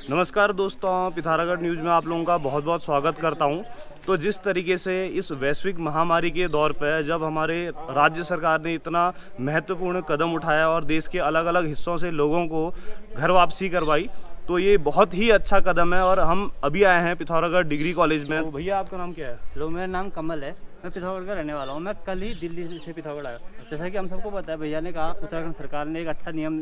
नमस्कार दोस्तों, पिथौरागढ़ न्यूज़ में आप लोगों का बहुत बहुत स्वागत करता हूं। तो जिस तरीके से इस वैश्विक महामारी के दौर पर जब हमारे राज्य सरकार ने इतना महत्वपूर्ण कदम उठाया और देश के अलग अलग हिस्सों से लोगों को घर वापसी करवाई, तो ये बहुत ही अच्छा कदम है। और हम अभी आए हैं पिथौरागढ़ डिग्री कॉलेज में। तो भैया आपका नाम क्या है? हेलो, मेरा नाम कमल है। मैं पिथौरागढ़ का रहने वाला हूँ। मैं कल ही दिल्ली से पिथौरागढ़ आया। जैसा कि हम सबको पता है, भैया ने कहा, उत्तराखंड सरकार ने एक अच्छा नियम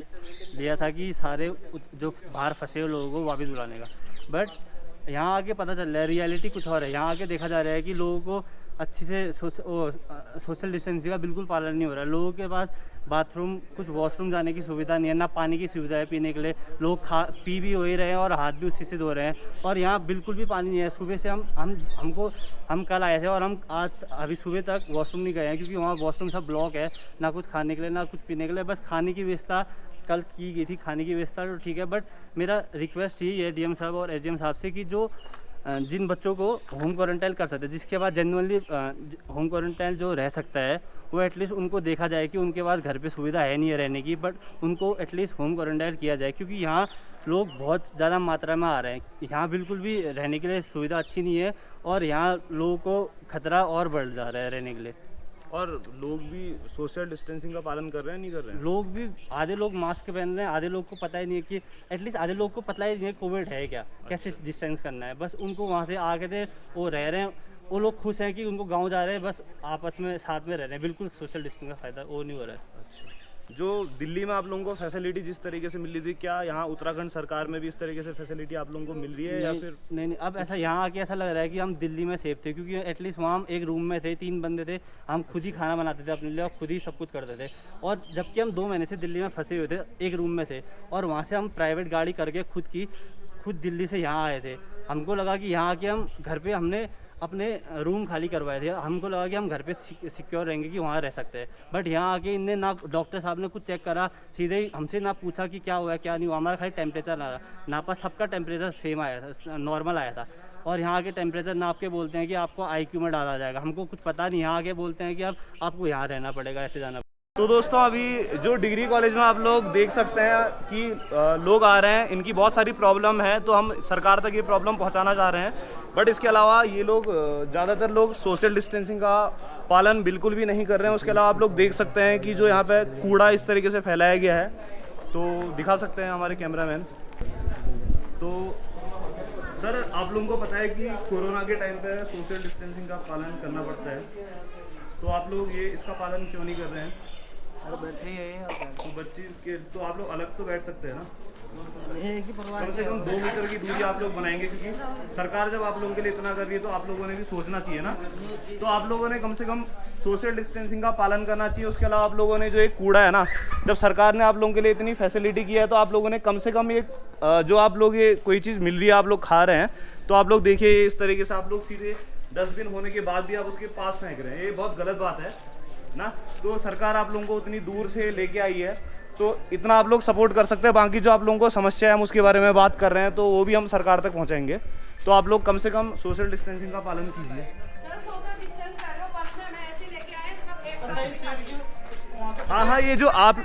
लिया था कि सारे जो बाहर फंसे हुए लोगों को वापस बुलाने का। बट यहाँ आके पता चल रहा है रियलिटी कुछ और है। यहाँ आके देखा जा रहा है कि लोगों को अच्छी से सोशल डिस्टेंसिंग का बिल्कुल पालन नहीं हो रहा है। लोगों के पास बाथरूम, कुछ वॉशरूम जाने की सुविधा नहीं है, ना पानी की सुविधा है पीने के लिए। लोग पी भी हो ही रहे हैं और हाथ भी उसी से धो रहे हैं। और यहाँ बिल्कुल भी पानी नहीं है। सुबह से हम कल आए थे और हम आज अभी सुबह तक वॉशरूम नहीं गए हैं, क्योंकि वहाँ वॉशरूम सब ब्लॉक है। ना कुछ खाने के लिए, ना कुछ पीने के लिए। बस खाने की व्यवस्था कल की गई थी, खाने की व्यवस्था तो ठीक है। बट मेरा रिक्वेस्ट यही है डीएम साहब और एसडीएम साहब से कि जो जिन बच्चों को होम क्वारंटाइन कर सकते हैं, जिसके बाद जेन्युइनली होम क्वारंटाइन जो रह सकता है, वो एटलीस्ट उनको देखा जाए कि उनके पास घर पे सुविधा है नहीं है रहने की, बट उनको एटलीस्ट होम क्वारंटाइन किया जाए। क्योंकि यहाँ लोग बहुत ज़्यादा मात्रा में आ रहे हैं। यहाँ बिल्कुल भी रहने के लिए सुविधा अच्छी नहीं है और यहाँ लोगों को खतरा और बढ़ जा रहा है रहने के लिए। और लोग भी सोशल डिस्टेंसिंग का पालन कर रहे हैं, नहीं कर रहे हैं? लोग भी, आधे लोग मास्क पहन रहे हैं, आधे लोग को पता ही नहीं है कि एटलीस्ट आधे लोग को पता ही नहीं है कोविड है क्या, कैसे डिस्टेंस करना है। बस उनको वहाँ से आके थे, वो रह रहे हैं। वो लोग खुश हैं कि उनको गांव जा रहे हैं, बस आपस में साथ में रह रहे हैं। बिल्कुल सोशल डिस्टेंस का फ़ायदा वो नहीं हो रहा है। अच्छा, जो दिल्ली में आप लोगों को फैसिलिटी जिस तरीके से मिल रही थी, क्या यहाँ उत्तराखंड सरकार में भी इस तरीके से फैसिलिटी आप लोगों को मिल रही है या फिर? नहीं, अब ऐसा यहाँ आके ऐसा लग रहा है कि हम दिल्ली में सेफ थे, क्योंकि एटलीस्ट वहाँ हम एक रूम में थे, 3 बंदे थे। हम खुद ही खाना बनाते थे अपने लिए और खुद ही सब कुछ करते थे। और जबकि हम 2 महीने से दिल्ली में फंसे हुए थे, एक रूम में थे, और वहाँ से हम प्राइवेट गाड़ी करके खुद दिल्ली से यहाँ आए थे। हमको लगा कि यहाँ आके हम घर पे हमने अपने रूम खाली करवाए थे। हमको लगा कि हम घर पे सिक्योर रहेंगे, कि वहाँ रह सकते हैं। बट यहाँ आके इनने ना डॉक्टर साहब ने कुछ चेक करा, सीधे ही हमसे ना पूछा कि क्या हुआ है क्या नहीं हुआ। हमारा खाली टेम्परेचर नापा, सबका टेम्परेचर सेम आया था, नॉर्मल आया था। और यहाँ के टेम्परेचर नाप के बोलते हैं कि आपको आईक्यू में डाला जाएगा। हमको कुछ पता नहीं, यहाँ आके बोलते हैं कि अब आपको यहाँ रहना पड़ेगा, ऐसे जाना। तो दोस्तों, अभी जो डिग्री कॉलेज में आप लोग देख सकते हैं कि लोग आ रहे हैं, इनकी बहुत सारी प्रॉब्लम है, तो हम सरकार तक ये प्रॉब्लम पहुंचाना चाह रहे हैं। बट इसके अलावा ये लोग ज़्यादातर लोग सोशल डिस्टेंसिंग का पालन बिल्कुल भी नहीं कर रहे हैं। उसके अलावा आप लोग देख सकते हैं कि जो यहाँ पे कूड़ा इस तरीके से फैलाया गया है, तो दिखा सकते हैं हमारे कैमरामैन। तो सर, आप लोगों को पता है कि कोरोना के टाइम पे सोशल डिस्टेंसिंग का पालन करना पड़ता है, तो आप लोग ये इसका पालन क्यों नहीं कर रहे हैं? बैठे हैं तो बच्चे के तो आप लोग अलग तो बैठ सकते हैं ना, कम कम से कम 2 मीटर की दूरी आप लोग बनाएंगे। क्योंकि सरकार जब आप लोगों के लिए इतना कर रही है, तो आप लोगों ने भी सोचना चाहिए ना। तो आप लोगों ने कम से कम सोशल डिस्टेंसिंग का पालन करना चाहिए। उसके अलावा आप लोगों ने जो एक कूड़ा है ना, जब सरकार ने आप लोगों के लिए इतनी फैसिलिटी की है, तो आप लोगों ने कम से कम एक जो आप लोग ये कोई चीज़ मिल रही है, आप लोग खा रहे हैं, तो आप लोग देखिए इस तरीके से आप लोग सीधे डस्टबिन होने के बाद भी आप उसके पास फेंक रहे हैं। ये बहुत गलत बात है ना। तो सरकार आप लोगों को उतनी दूर से लेके आई है, तो इतना आप लोग सपोर्ट कर सकते हैं। बाकी जो आप लोगों को समस्या है, हम उसके बारे में बात कर रहे हैं, तो वो भी हम सरकार तक पहुंचाएंगे। तो आप लोग कम से कम सोशल डिस्टेंसिंग का पालन कीजिए। हाँ, ये जो आप,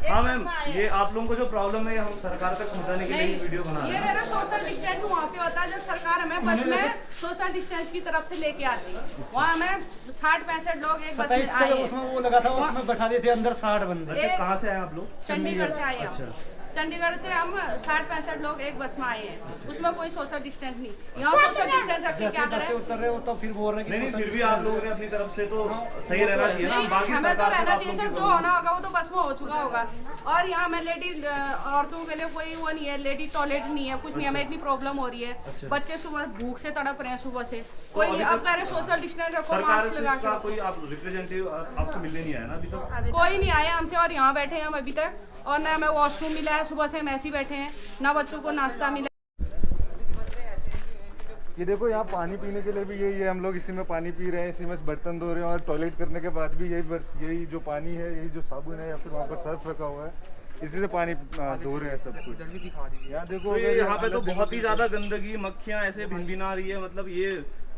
हाँ मैम, ये आप लोगों को जो प्रॉब्लम है, हम सरकार तक पहुंचाने के लिए वीडियो बना रहे हैं। ये मेरा सोशल डिस्टेंस वहाँ पे होता है, जब सरकार हमें बस में सोशल डिस्टेंस की तरफ से लेके आती है। वहाँ हमें 60-65 लोग एक बस में आए। उसमें वो लगा था, उसमें बैठा देते अंदर 60 बंदे। अच्छा, कहाँ से आए आप लोग? चंडीगढ़ से आए। अच्छा, चंडीगढ़ से हम 60-65 लोग एक बस में आए हैं। उसमें कोई सोशल डिस्टेंस नहीं। यहाँ सोशल डिस्टेंस रखे क्या करें? उतर रहे हो तो फिर बोल रहे हैं नहीं, फिर भी आप लोगों ने अपनी तरफ से तो सही रहना चाहिए ना। बाकी हमें तो सरकार रहना चाहिए सर, जो होना होगा वो तो बस में हो चुका होगा। और यहाँ में लेडी औरतों के लिए कोई वो नहीं है, लेडी टॉयलेट नहीं है, कुछ नहीं। हमें इतनी प्रॉब्लम हो रही है। बच्चे सुबह भूख से तड़प रहे हैं सुबह से, कोई नहीं। अब कह रहे सोशल डिस्टेंस रखो, सरकार मास्क लगा के। कोई आप रिप्रेजेंटेटिव आपसे मिलने नहीं आया ना अभी तक? कोई नहीं आया हमसे, और यहाँ बैठे हैं हम अभी तक। और ना हमें वॉशरूम मिला है, सुबह से हम ऐसे ही बैठे हैं, ना बच्चों को नाश्ता मिला। ये देखो, यहाँ पानी पीने के लिए भी यही है। हम लोग इसी में पानी पी रहे हैं, इसी में बर्तन धो रहे हैं, और टॉयलेट करने के बाद भी यही जो पानी है, यही जो साबुन है या फिर वहाँ पर सर्फ रखा हुआ है, इसी से पानी धो रहे हैं सब कुछ। यहाँ देखो, तो यहाँ पे तो बहुत ही ज्यादा गंदगी, मक्खियाँ ऐसे भिनभिना रही है। मतलब ये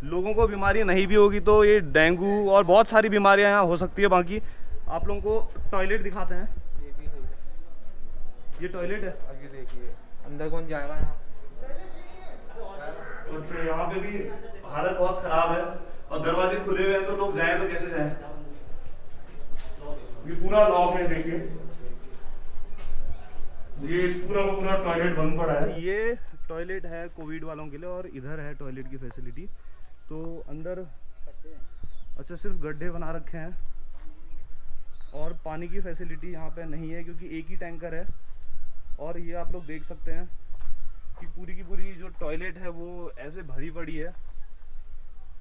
लोगों को बीमारी नहीं भी होगी तो ये डेंगू और बहुत सारी बीमारियाँ यहाँ हो सकती है। बाकी आप लोगों को टॉयलेट दिखाते हैं, ये टॉयलेट है। आगे देखिए, अंदर कौन जाएगा यहाँ? अच्छा, यहाँ पे भी हालत बहुत खराब है और दरवाजे खुले हुए हैं, तो लोग जाएं तो कैसे जाएं? ये पूरा लॉक है, देखिए ये पूरा का पूरा टॉयलेट बंद पड़ा है। ये टॉयलेट है कोविड वालों के लिए और इधर है टॉयलेट की फैसिलिटी। तो अंदर अच्छा सिर्फ गड्ढे बना रखे हैं और पानी की फैसिलिटी यहाँ पे नहीं है क्योंकि एक ही टैंकर है। और ये आप लोग देख सकते हैं कि पूरी की पूरी जो टॉयलेट है वो ऐसे भरी पड़ी है।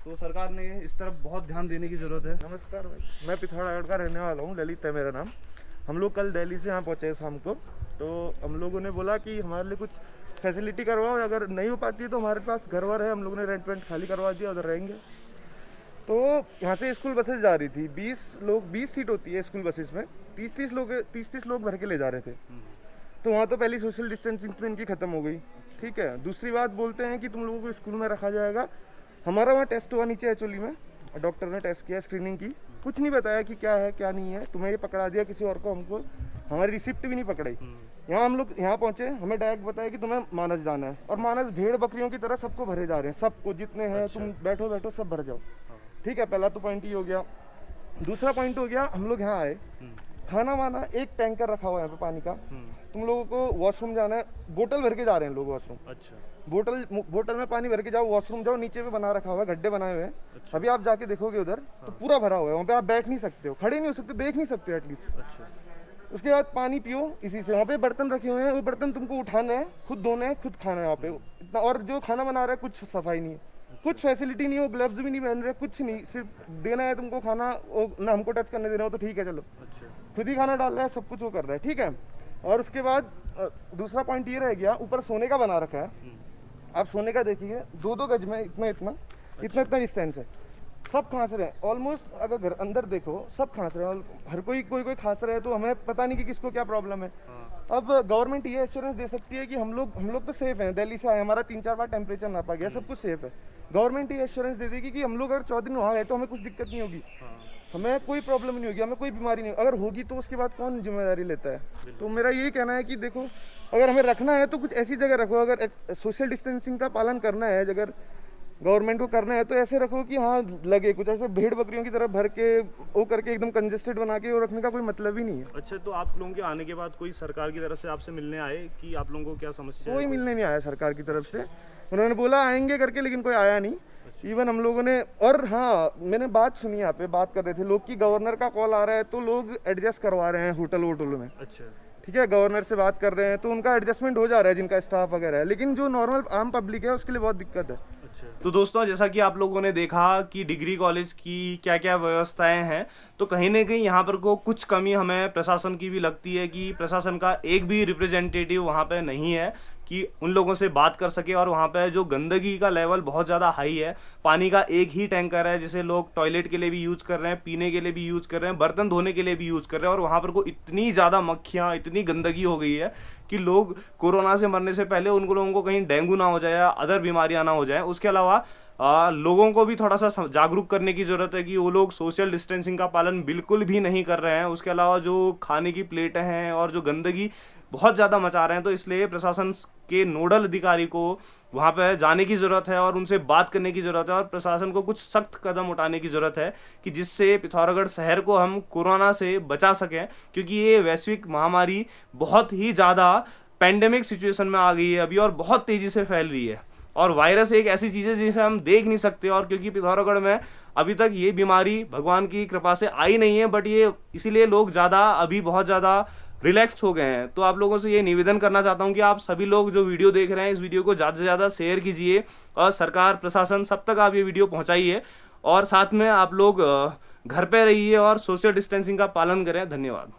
तो सरकार ने इस तरफ बहुत ध्यान देने की ज़रूरत है। नमस्कार भाई, मैं पिथौरागढ़ का रहने वाला हूँ, ललित है मेरा नाम। हम लोग कल दिल्ली से यहाँ पहुँचे शाम को, तो हम लोगों ने बोला कि हमारे लिए कुछ फैसिलिटी करवाओ, अगर नहीं हो पाती है तो हमारे पास घर वर है, हम लोगों ने रेंट वेंट खाली करवा दिया, उधर रहेंगे। तो यहाँ से स्कूल बसेस जा रही थी, 20 सीट होती है स्कूल बसेस में, 30 लोग भर के ले जा रहे थे। तो वहाँ तो पहली सोशल डिस्टेंसिंग तो इनकी ख़त्म हो गई, ठीक है। दूसरी बात बोलते हैं कि तुम लोगों को स्कूल में रखा जाएगा। हमारा वहाँ टेस्ट हुआ नीचे एक्चुअली में, डॉक्टर ने टेस्ट किया, स्क्रीनिंग की, कुछ नहीं बताया कि क्या है क्या नहीं है, तुम्हें ये पकड़ा दिया किसी और को, हमको हमारी रिसिप्ट भी नहीं पकड़ाई। यहाँ हम लोग यहाँ पहुँचे, हमें डायरेक्ट बताया कि तुम्हें मानस जाना है, और मानस भेड़ बकरियों की तरह सबको भरे जा रहे हैं, सबको जितने हैं। तुम बैठो बैठो सब भर जाओ, ठीक है। पहला तो पॉइंट ही हो गया। दूसरा पॉइंट हो गया, हम लोग यहाँ आए, खाना वाना एक टैंकर रखा हुआ है यहाँ पे पानी का, तुम लोगों को वॉशरूम जाना है, बोतल भर के जा रहे हैं लोग वॉशरूम। अच्छा, बोतल में पानी भर के जाओ, वॉशरूम जाओ, नीचे पे बना रखा हुआ है, गड्ढे बनाए हुए हैं। अच्छा। अभी आप जाके देखोगे उधर तो पूरा भरा हुआ है, वहाँ पे आप बैठ नहीं सकते हो, खड़े नहीं हो सकते, देख नहीं सकते एटलीस्ट। अच्छा। उसके बाद पानी पियो इसी से। वहाँ पे बर्तन रखे हुए हैं, वो बर्तन तुमको उठाने हैं, खुद धोने हैं, खुद खाना है वहाँ पे इतना। और जो खाना बना रहा है कुछ सफाई नहीं है, कुछ फैसिलिटी नहीं हो, ग्लव्स भी नहीं पहन रहे, कुछ नहीं, सिर्फ देना है तुमको खाना, ना हमको टच करने दे रहे हो तो ठीक है चलो। अच्छा। खुद ही खाना डाल रहा है, सब कुछ वो कर रहा है, ठीक है। और उसके बाद दूसरा पॉइंट ये रह गया, ऊपर सोने का बना रखा है। आप सोने का देखिए, 2-2 गज में इतना डिस्टेंस है, सब खांस रहे हैं ऑलमोस्ट। अगर घर अंदर देखो सब खांस रहे हैं, हर कोई खांस रहा है, तो हमें पता नहीं कि किसको क्या प्रॉब्लम है। अब गवर्नमेंट ये एश्योरेंस दे सकती है कि हम लोग तो सेफ हैं, दिल्ली से आए, हमारा 3-4 बार टेम्परेचर नापा गया, सब कुछ सेफ है। गवर्नमेंट ये एश्योरेंस दे देगी कि हम लोग अगर 14 दिन वहाँ गए तो हमें कुछ दिक्कत नहीं होगी, हमें कोई प्रॉब्लम नहीं होगी, हमें कोई बीमारी नहीं, अगर होगी तो उसके बाद कौन जिम्मेदारी लेता है। तो मेरा यही कहना है कि देखो, अगर हमें रखना है तो कुछ ऐसी जगह रखो, अगर सोशल डिस्टेंसिंग का पालन करना है, अगर गवर्नमेंट को करना है तो ऐसे रखो कि हाँ लगे, कुछ ऐसे भेड़ बकरियों की तरह भर के वो करके एकदम कंजेस्टेड बना के वो रखने का कोई मतलब ही नहीं है। अच्छा, तो आप लोगों के आने के बाद कोई सरकार की तरफ से आपसे मिलने आए कि आप लोगों को क्या समस्या है? कोई मिलने नहीं आया सरकार की तरफ से, उन्होंने बोला आएंगे करके, लेकिन कोई आया नहीं। इवन हम लोगों ने, और हाँ मैंने बात सुनी, यहाँ पे बात कर रहे थे लोग कि गवर्नर का कॉल आ रहा है तो लोग एडजस्ट करवा रहे हैं होटल वोटलों में। अच्छा, ठीक है, गवर्नर से बात कर रहे हैं तो उनका एडजस्टमेंट हो जा रहा है, जिनका स्टाफ वगैरह है, लेकिन जो नॉर्मल आम पब्लिक है उसके लिए बहुत दिक्कत है। तो दोस्तों, जैसा कि आप लोगों ने देखा कि डिग्री कॉलेज की क्या क्या व्यवस्थाएं हैं, तो कहीं ना कहीं यहाँ पर को कुछ कमी हमें प्रशासन की भी लगती है कि प्रशासन का एक भी रिप्रेजेंटेटिव वहाँ पे नहीं है कि उन लोगों से बात कर सके। और वहाँ पे जो गंदगी का लेवल बहुत ज़्यादा हाई है, पानी का एक ही टैंकर है जिसे लोग टॉयलेट के लिए भी यूज़ कर रहे हैं, पीने के लिए भी यूज़ कर रहे हैं, बर्तन धोने के लिए भी यूज़ कर रहे हैं। और वहाँ पर को इतनी ज़्यादा मक्खियाँ, इतनी गंदगी हो गई है कि लोग कोरोना से मरने से पहले उन लोगों को कहीं डेंगू ना हो जाए या अदर बीमारियाँ ना हो जाए। उसके अलावा लोगों को भी थोड़ा सा जागरूक करने की ज़रूरत है कि वो लोग सोशल डिस्टेंसिंग का पालन बिल्कुल भी नहीं कर रहे हैं। उसके अलावा जो खाने की प्लेटें हैं और जो गंदगी बहुत ज़्यादा मचा रहे हैं, तो इसलिए प्रशासन के नोडल अधिकारी को वहाँ पर जाने की ज़रूरत है और उनसे बात करने की ज़रूरत है। और प्रशासन को कुछ सख्त कदम उठाने की ज़रूरत है कि जिससे पिथौरागढ़ शहर को हम कोरोना से बचा सकें, क्योंकि ये वैश्विक महामारी बहुत ही ज़्यादा पैंडेमिक सिचुएशन में आ गई है अभी और बहुत तेज़ी से फैल रही है। और वायरस एक ऐसी चीज़ है जिसे हम देख नहीं सकते, और क्योंकि पिथौरागढ़ में अभी तक ये बीमारी भगवान की कृपा से आई नहीं है, बट ये इसीलिए लोग ज़्यादा अभी बहुत ज़्यादा रिलैक्स हो गए हैं। तो आप लोगों से ये निवेदन करना चाहता हूँ कि आप सभी लोग जो वीडियो देख रहे हैं, इस वीडियो को ज़्यादा से ज़्यादा शेयर कीजिए और सरकार प्रशासन सब तक आप ये वीडियो पहुँचाइए। और साथ में आप लोग घर पे रहिए और सोशल डिस्टेंसिंग का पालन करें। धन्यवाद।